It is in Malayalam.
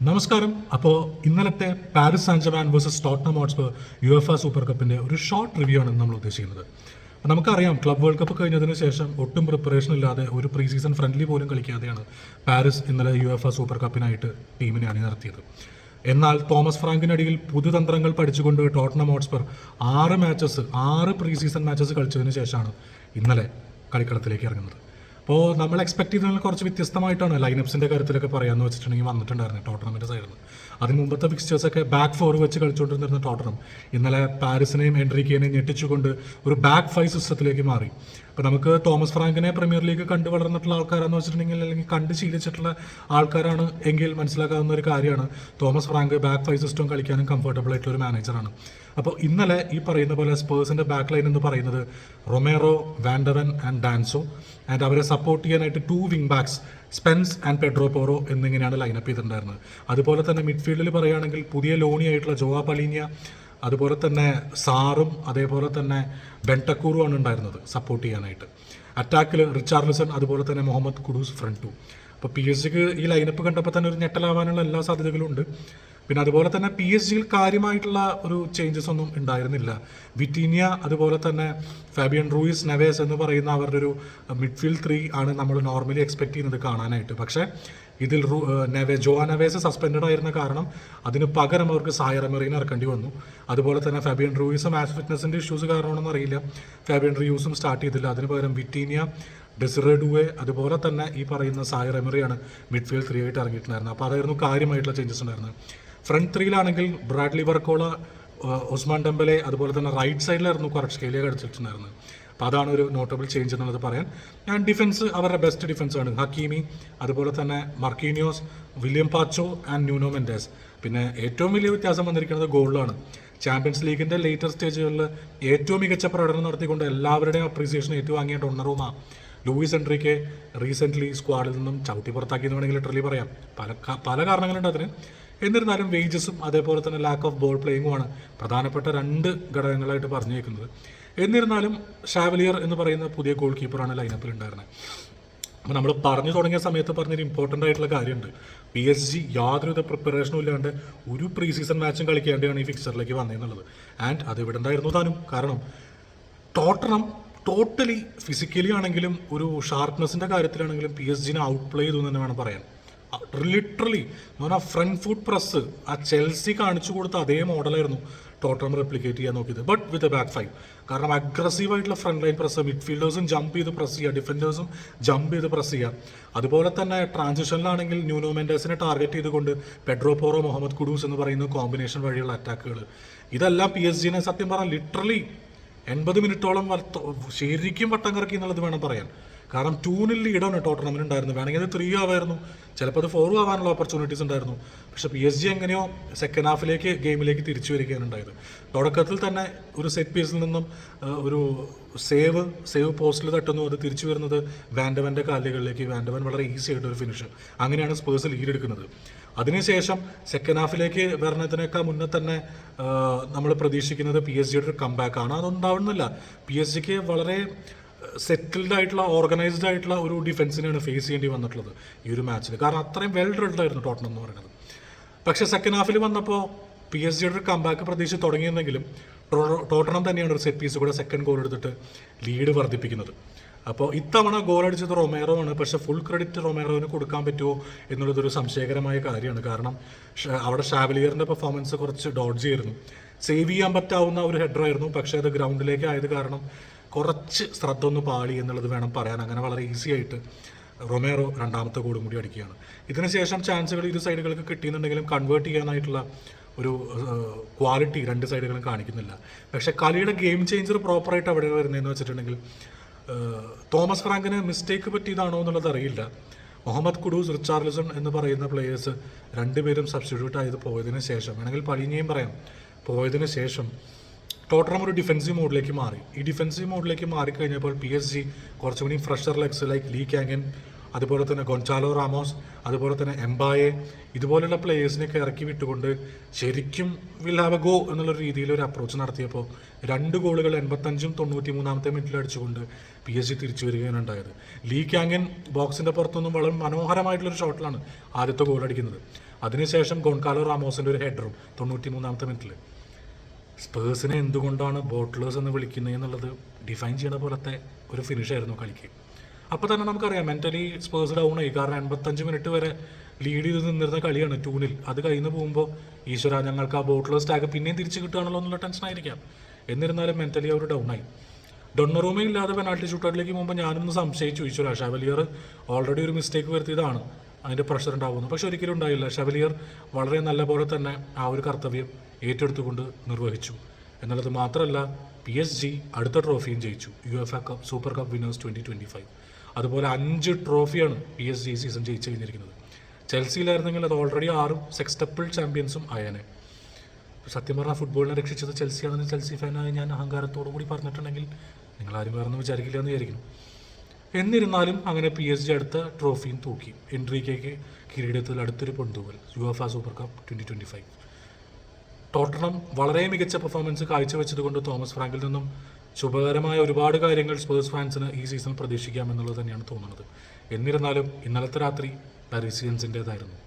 നമസ്കാരം. അപ്പോൾ ഇന്നലത്തെ Paris Saint Germain versus Tottenham Hotspur UEFA super കപ്പിൻ്റെ ഒരു ഷോർട്ട് റിവ്യൂ ആണ് നമ്മൾ ഉദ്ദേശിക്കുന്നത്. നമുക്കറിയാം, ക്ലബ് വേൾഡ് കപ്പ് കഴിഞ്ഞതിന് ശേഷം ഒട്ടും പ്രിപ്പറേഷൻ ഇല്ലാതെ ഒരു പ്രീ സീസൺ ഫ്രണ്ട്ലി പോലും കളിക്കാതെയാണ് പാരീസ് ഇന്നലെ യുഎഫ സൂപ്പർ കപ്പിനായിട്ട് ടീമിനെ അണിനിരത്തിയത്. എന്നാൽ തോമസ് ഫ്രാങ്കിനടിയിൽ പുതുതന്ത്രങ്ങൾ പഠിച്ചുകൊണ്ട് Tottenham Hotspur 6 pre season matches കളിച്ചതിന് ശേഷമാണ് ഇന്നലെ കളിക്കളത്തിലേക്ക് ഇറങ്ങുന്നത്. അപ്പോൾ നമ്മൾ എക്സ്പെക്ട് ചെയ്തതിൽ കുറച്ച് വ്യത്യസ്തമായിട്ടാണ് ലൈനപ്സിൻ്റെ കാര്യത്തിലൊക്കെ പറയാമെന്ന് വെച്ചിട്ടുണ്ടെങ്കിൽ വന്നിട്ടുണ്ടായിരുന്നത് ടോട്ടനമിൻ്റെ സൈഡിൽ നിന്ന്. അതിന് മുമ്പത്തെ ഫിക്സ്റ്റേഴ്സൊക്കെ ബാക്ക് 4 വെച്ച് കളിച്ചുകൊണ്ടിരുന്ന ടോട്ടനം ഇന്നലെ പാരീസിനെയും എൻട്രിക്കേനെയും ഞെട്ടിച്ചുകൊണ്ട് ഒരു ബാക്ക് 5 സിസ്റ്റത്തിലേക്ക് മാറി. അപ്പോൾ നമുക്ക് തോമസ് ഫ്രാങ്കിനെ പ്രീമിയർ ലീഗ് കണ്ടു വളർന്നിട്ടുള്ള ആൾക്കാരാണെന്ന് വെച്ചിട്ടുണ്ടെങ്കിൽ, അല്ലെങ്കിൽ കണ്ട് ശീലിച്ചിട്ടുള്ള ആൾക്കാരാണ് എങ്കിൽ മനസ്സിലാക്കാവുന്ന ഒരു കാര്യമാണ്, തോമസ് ഫ്രാങ്ക് ബാക്ക് 5 സിസ്റ്റം കളിക്കാനും കംഫർട്ടബിൾ ആയിട്ടുള്ള ഒരു മാനേജറാണ്. അപ്പോൾ ഇന്നലെ ഈ പറയുന്ന പോലെ സ്പേഴ്സിൻ്റെ ബാക്ക് ലൈൻ എന്ന് പറയുന്നത് റൊമേറോ, വാൻഡവൻ ആൻഡ് ഡാൻസോ ആൻഡ് അവരെ സപ്പോർട്ട് ചെയ്യാനായിട്ട് 2 വിങ് ബാക്സ് സ്പെൻസ് ആൻഡ് പെഡ്രോ പോറോ എന്നിങ്ങനെയാണ് ലൈനപ്പ് ചെയ്തിട്ടുണ്ടായിരുന്നത്. അതുപോലെ തന്നെ മിഡ്ഫീൽഡിൽ പറയുകയാണെങ്കിൽ പുതിയ ലോണി ആയിട്ടുള്ള ജോവാ പലീനിയ, അതുപോലെ തന്നെ സാറും അതേപോലെ തന്നെ ബെൻടക്കൂറുമാണ് ഉണ്ടായിരുന്നത് സപ്പോർട്ട് ചെയ്യാനായിട്ട്. അറ്റാക്കിൽ റിച്ചാർലിസൺ, അതുപോലെ തന്നെ മുഹമ്മദ് കുഡൂസ് ഫ്രണ്ട് 2. അപ്പോൾ പി എസ് ജിക്ക് ഈ ലൈനപ്പ് കണ്ടപ്പോൾ തന്നെ ഒരു ഞെട്ടലാവാനുള്ള എല്ലാ സാധ്യതകളും ഉണ്ട്. പിന്നെ അതുപോലെ തന്നെ പി എസ് ജിയിൽ കാര്യമായിട്ടുള്ള ഒരു ചേഞ്ചസ് ഒന്നും ഉണ്ടായിരുന്നില്ല. വിറ്റീനിയ, അതുപോലെ തന്നെ ഫാബിയൻ റൂയിസ്, നെവേസ് എന്ന് പറയുന്ന അവരുടെ ഒരു മിഡ്ഫീൽഡ് 3 ആണ് നമ്മൾ നോർമലി എക്സ്പെക്ട് ചെയ്യുന്നത് കാണാനായിട്ട്. പക്ഷേ ഇതിൽ ജോവാ നെവേസ് സസ്പെൻഡഡ് ആയിരുന്ന കാരണം അതിന് പകരം അവർക്ക് സായർ എമറിനെ ഇറക്കേണ്ടി വന്നു. അതുപോലെ തന്നെ ഫാബിയൻ റൂയിസും മാച്ച് ഫിറ്റ്നസിൻ്റെ ഇഷ്യൂസ് കാരണമാണെന്ന് അറിയില്ല, ഫാബിയൻ റൂയിസും സ്റ്റാർട്ട് ചെയ്തില്ല. അതിന് പകരം വിറ്റീനിയ, ഡെസിറേ ഡുവെ, അതുപോലെ തന്നെ ഈ പറയുന്ന സായർ എമറിയാണ് മിഡ്ഫീൽഡ് 3 ആയിട്ട് ഇറങ്ങിയിട്ടുണ്ടായിരുന്നത്. അപ്പോൾ അതായിരുന്നു കാര്യമായിട്ടുള്ള ചേഞ്ചസ് ഉണ്ടായിരുന്നത്. ഫ്രണ്ട് 3-ലാണെങ്കിൽ ബ്രാഡ്ലി ബർക്കോള, ഒസ്മാൻ ഡെമ്പലെ, അതുപോലെ തന്നെ റൈറ്റ് സൈഡിലായിരുന്നു ക്വാററ്റ്സ്കേലിയ കളിച്ചിട്ടുണ്ടായിരുന്നത്. അപ്പോൾ അതാണ് ഒരു നോട്ടബിൾ ചേഞ്ച് എന്നുള്ളത് പറയാൻ. ഡിഫൻസ് അവരുടെ ബെസ്റ്റ് ഡിഫൻസാണ്. ഹക്കീമി, അതുപോലെ തന്നെ മർക്കീനിയോസ്, വില്യം പാച്ചോ ആൻഡ് ന്യൂനോ മെൻഡേസ്. പിന്നെ ഏറ്റവും വലിയ വ്യത്യാസം വന്നിരിക്കുന്നത് ഗോളിലാണ്. ചാമ്പ്യൻസ് ലീഗിൻ്റെ ലേറ്റർ സ്റ്റേജുകളിൽ ഏറ്റവും മികച്ച പ്രകടനം നടത്തിക്കൊണ്ട് എല്ലാവരുടെയും അപ്രീസിയേഷൻ ഏറ്റുവാങ്ങിയ ഡൊണ്ണറുമ ലൂയിസ് എൻട്രിക്കെ റീസെൻ്റ്ലി സ്ക്വാഡിൽ നിന്നും ചവിട്ടി പുറത്താക്കിയെന്ന് വേണമെങ്കിൽ ലിറ്ററലി പറയാം. പല കാരണങ്ങളുണ്ട് അതിന്. എന്നിരുന്നാലും വേജസും അതേപോലെ തന്നെ ലാക്ക് ഓഫ് ബോൾ പ്ലേയിങ്ങുമാണ് പ്രധാനപ്പെട്ട 2 ഘടകങ്ങളായിട്ട് പറഞ്ഞേക്കുന്നത്. എന്നിരുന്നാലും ഷാവലിയർ എന്ന് പറയുന്ന പുതിയ ഗോൾ കീപ്പറാണ് ലൈനപ്പിൽ ഉണ്ടായിരുന്നത്. അപ്പോൾ നമ്മൾ പറഞ്ഞു തുടങ്ങിയ സമയത്ത് പറഞ്ഞൊരു ഇമ്പോർട്ടൻ്റ് ആയിട്ടുള്ള കാര്യമുണ്ട്. പി എസ് ജി യാതൊരുവിധ പ്രിപ്പറേഷനും ഇല്ലാണ്ട് ഒരു പ്രീ സീസൺ മാച്ചും കളിക്കാണ്ടാണ് ഈ ഫിക്സറിലേക്ക് വന്നതെന്നുള്ളത്. ആൻഡ് അത് ഇവിടെ ഉണ്ടായിരുന്നു താനും. കാരണം ടോട്ടനം ടോട്ടലി ഫിസിക്കലി ആണെങ്കിലും ഒരു ഷാർപ്നെസ്സിൻ്റെ കാര്യത്തിലാണെങ്കിലും പി എസ് ജിനെ ഔട്ട് പ്ലേ ചെയ്തു എന്ന് തന്നെ വേണം പറയാൻ. ലിറ്ററലി എന്ന് പറഞ്ഞാൽ ഫ്രണ്ട് ഫുട്ട് പ്രസ് ആ ചെൽസി കാണിച്ചു കൊടുത്ത അതേ മോഡലായിരുന്നു ടോട്ടനം റെപ്ലിക്കേറ്റ് ചെയ്യാൻ നോക്കിയത്, ബട്ട് വിത്ത് എ ബാക്ക് 5. കാരണം അഗ്രസീവായിട്ടുള്ള ഫ്രണ്ട് ലൈൻ പ്രസ്, മിഡ്ഫീൽഡേഴ്സും ജമ്പ് ചെയ്ത് പ്രസ് ചെയ്യുക, ഡിഫൻഡേഴ്സും ജമ്പ് ചെയ്ത് പ്രസ് ചെയ്യുക. അതുപോലെ തന്നെ ട്രാൻസിഷനിലാണെങ്കിൽ ന്യൂനോ മെൻഡേസിനെ ടാർഗറ്റ് ചെയ്തുകൊണ്ട് പെഡ്രോ പോറോ, മുഹമ്മദ് കുഡൂസ് എന്ന് പറയുന്ന കോമ്പിനേഷൻ വഴിയുള്ള അറ്റാക്കുകൾ, ഇതെല്ലാം പി എസ് ജിനെ സത്യം പറഞ്ഞാൽ ലിറ്ററലി 80 മിനിറ്റോളം ശരിക്കും വട്ടം കറക്കി എന്നുള്ളത് വേണം പറയാൻ. കാരണം 2-0 ലീഡാണ് ടോട്ടനമിന് ഉണ്ടായിരുന്നത്. വേണമെങ്കിൽ അത് 3 ആവായിരുന്നു, ചിലപ്പോൾ അത് 4 ആവാനുള്ള ഓപ്പർച്യൂണിറ്റീസ് ഉണ്ടായിരുന്നു. പക്ഷേ പി എസ് ജി എങ്ങനെയോ സെക്കൻഡ് ഹാഫിലേക്ക് ഗെയിമിലേക്ക് തിരിച്ചു വരികയാണ് ഉണ്ടായത്. തുടക്കത്തിൽ തന്നെ ഒരു സെറ്റ് പീസിൽ നിന്നും ഒരു സേവ് പോസ്റ്റിൽ തട്ടുന്നു, അത് തിരിച്ചു വരുന്നത് വാൻഡവൻ്റെ കാലുകളിലേക്ക്. വാൻഡവൻ വളരെ ഈസി ആയിട്ടൊരു ഫിനിഷ്. അങ്ങനെയാണ് സ്പേഴ്സ് ലീഡ് എടുക്കുന്നത്. അതിനുശേഷം സെക്കൻഡ് ഹാഫിലേക്ക് വരുന്നതിനേക്കാൾ മുന്നേ തന്നെ നമ്മൾ പ്രതീക്ഷിക്കുന്നത് പി എസ് ജിയുടെ ഒരു കംബാക്കാണ്. അതുണ്ടാവുന്നില്ല. പി എസ് ജിക്ക് വളരെ സെറ്റിൽഡ് ആയിട്ടുള്ള ഓർഗനൈസ്ഡ് ആയിട്ടുള്ള ഒരു ഡിഫൻസിനെയാണ് ഫേസ് ചെയ്യേണ്ടി വന്നിട്ടുള്ളത് ഈ ഒരു മാച്ചിൽ. കാരണം അത്രയും വെൽ ഡ്രിൽഡ് ആയിരുന്നു ടോട്ടനം എന്ന് പറയുന്നത്. പക്ഷേ സെക്കൻഡ് ഹാഫിൽ വന്നപ്പോൾ പി എസ് ജിയുടെ ഒരു കംബാക്ക് പ്രതീക്ഷിച്ച് തുടങ്ങിയിരുന്നെങ്കിലും ടോട്ടനം തന്നെയാണ് ഒരു സെറ്റ് പീസ് കൂടെ സെക്കൻഡ് ഗോൾ എടുത്തിട്ട് ലീഡ് വർദ്ധിപ്പിക്കുന്നത്. അപ്പോൾ ഇത്തവണ ഗോൾ അടിച്ചത് റൊമേറോ ആണ്. പക്ഷേ ഫുൾ ക്രെഡിറ്റ് റൊമേറോന് കൊടുക്കാൻ പറ്റുമോ എന്നുള്ളതൊരു സംശയകരമായ കാര്യമാണ്. കാരണം അവിടെ ഷാവലിയറിൻ്റെ പെർഫോമൻസ് കുറച്ച് ഡോഡ്ജ് ആയിരുന്നു. സേവ് ചെയ്യാൻ പറ്റാവുന്ന ഒരു ഹെഡറായിരുന്നു. പക്ഷേ അത് ഗ്രൗണ്ടിലേക്ക് ആയത് കാരണം കുറച്ച് ശ്രദ്ധ ഒന്ന് പാളി എന്നുള്ളത് വേണം പറയാൻ. അങ്ങനെ വളരെ ഈസി ആയിട്ട് റൊമേറോ 2ാമത്തെ ഗോളും കൂടി അടിക്കുകയാണ്. ഇതിനുശേഷം ചാൻസുകൾ ഇരു സൈഡുകൾക്ക് കിട്ടിയെന്നുണ്ടെങ്കിലും കൺവേർട്ട് ചെയ്യാനായിട്ടുള്ള ഒരു ക്വാളിറ്റി 2 സൈഡുകളും കാണിക്കുന്നില്ല. പക്ഷേ കളിയുടെ ഗെയിം ചേഞ്ചർ പ്രോപ്പറായിട്ട് അവിടെ വരുന്നതെന്ന് വെച്ചിട്ടുണ്ടെങ്കിൽ തോമസ് ഫ്രാങ്കിന് മിസ്റ്റേക്ക് പറ്റിയതാണോ എന്നുള്ളത് അറിയില്ല. മുഹമ്മദ് കുഡൂസ്, റിച്ചാർലിസൺ എന്ന് പറയുന്ന പ്ലേയേഴ്സ് 2 പേരും സബ്സ്റ്റിറ്റ്യൂട്ട് ആയത് പോയതിന് ശേഷം, വേണമെങ്കിൽ പലീനിയും പറയാം, പോയതിന് ശേഷം ടോട്ടനം ഒരു ഡിഫൻസീവ് മോഡിലേക്ക് മാറി. ഈ ഡിഫൻസീവ് മോഡിലേക്ക് മാറിക്കഴിഞ്ഞപ്പോൾ പി എസ് ജി കുറച്ചുകൂടി ഫ്രഷർ ലെഗ്സ് ലൈക്ക് ലീ കാങ്ങൻ, അതുപോലെ തന്നെ ഗൊൺസാലോ റാമോസ്, അതുപോലെ തന്നെ എംബായെ, ഇതുപോലുള്ള പ്ലേയേഴ്സിനെയൊക്കെ ഇറക്കി വിട്ടുകൊണ്ട് ശരിക്കും വിൽ ഹാവ് എ ഗോ എന്നുള്ള രീതിയിൽ ഒരു അപ്രോച്ച് നടത്തിയപ്പോൾ 2 ഗോളുകൾ 85-ും 93-ാമത്തെ മിനിറ്റിൽ അടിച്ചുകൊണ്ട് പി എസ് ജി തിരിച്ചു വരികയാണ് ഉണ്ടായത്. ലീ കാങ്ങൻ ബോക്സിൻ്റെ പുറത്തുനിന്നും വളരെ മനോഹരമായിട്ടുള്ളൊരു ഷോട്ടിലാണ് ആദ്യത്തെ ഗോൾ അടിക്കുന്നത്. അതിനുശേഷം ഗോൺകാലോ റാമോസിൻ്റെ ഒരു ഹെഡറും 93-ാമത്തെ മിനിറ്റിൽ. സ്പേഴ്സിനെ എന്തുകൊണ്ടാണ് ബോട്ട്ലേഴ്സ് എന്ന് വിളിക്കുന്നത് എന്നുള്ളത് ഡിഫൈൻ ചെയ്യണ പോലത്തെ ഒരു ഫിനിഷായിരുന്നു കളിക്ക്. അപ്പോൾ തന്നെ നമുക്കറിയാം മെൻ്റലി സ്പേഴ്സ് ഡൗൺ ആയി. കാരണം 85 മിനിറ്റ് വരെ ലീഡ് ചെയ്ത് നിന്നിരുന്ന കളിയാണ് 2-0. അത് കഴിഞ്ഞ് പോകുമ്പോൾ ഈശ്വര ഞങ്ങൾക്ക് ആ ബോട്ട്ലേഴ്സ് ടാഗ് പിന്നെയും തിരിച്ച് കിട്ടുകയാണല്ലോ എന്നുള്ള ടെൻഷനായിരിക്കാം. എന്നിരുന്നാലും മെൻ്റലി അവർ ഡൗൺ ആയി. ഡൊണ്ണറൂമ ഇല്ലാതെ പെനാൾട്ടി ഷൂട്ടൗട്ടിലേക്ക് പോകുമ്പോൾ ഞാനൊന്ന് സംശയിച്ചു, ഈശ്വര ഷവലിയർ ഓൾറെഡി ഒരു മിസ്റ്റേക്ക് വരുത്തിയതാണ്, അതിൻ്റെ പ്രഷർ ഉണ്ടാകുന്നു. പക്ഷെ ഒരിക്കലും ഉണ്ടായില്ല. ഷവലിയർ വളരെ നല്ല പോലെ തന്നെ ആ ഒരു കർത്തവ്യം ഏറ്റെടുത്തുകൊണ്ട് നിർവഹിച്ചു. എന്നുള്ളത് മാത്രമല്ല, PSG അടുത്ത ട്രോഫിയും ജയിച്ചു, UEFA cup super cup winners 2025. അതുപോലെ 5 ട്രോഫിയാണ് PSG ഈ സീസൺ ജയിച്ചു കഴിഞ്ഞിരിക്കുന്നത്. ചെൽസിയിലായിരുന്നെങ്കിൽ അത് ഓൾറെഡി 6 സെക്സ്റ്റപ്പിൾ ചാമ്പ്യൻസും ആയേനെ. സത്യം പറഞ്ഞാൽ ഫുട്ബോളിനെ രക്ഷിച്ചത് ചെൽസിയാണെന്ന് ചെൽസി ഫാനായി ഞാൻ അഹങ്കാരത്തോടു കൂടി പറഞ്ഞിട്ടുണ്ടെങ്കിൽ നിങ്ങളാരും വേറൊന്നും വിചാരിക്കില്ല എന്ന് വിചാരിക്കുന്നു. എന്നിരുന്നാലും അങ്ങനെ PSG അടുത്ത ട്രോഫിയും തൂക്കി. എൻട്രിക്കയ്ക്ക് കിരീടത്തിൽ അടുത്തൊരു പൊന്തൂവൽ, UEFA സൂപ്പർ കപ്പ് 2025. ടോട്ടനം വളരെ മികച്ച പെർഫോമൻസ് കാഴ്ചവെച്ചതുകൊണ്ട് തോമസ് ഫ്രാങ്കിൽ നിന്നും ശുഭകരമായ ഒരുപാട് കാര്യങ്ങൾ സ്പേഴ്സ് ഫാൻസിന് ഈ സീസൺ പ്രതീക്ഷിക്കാമെന്നുള്ളത് തന്നെയാണ് തോന്നുന്നത്. എന്നിരുന്നാലും ഇന്നലത്തെ രാത്രി പാരീസിയൻസിൻ്റേതായിരുന്നു.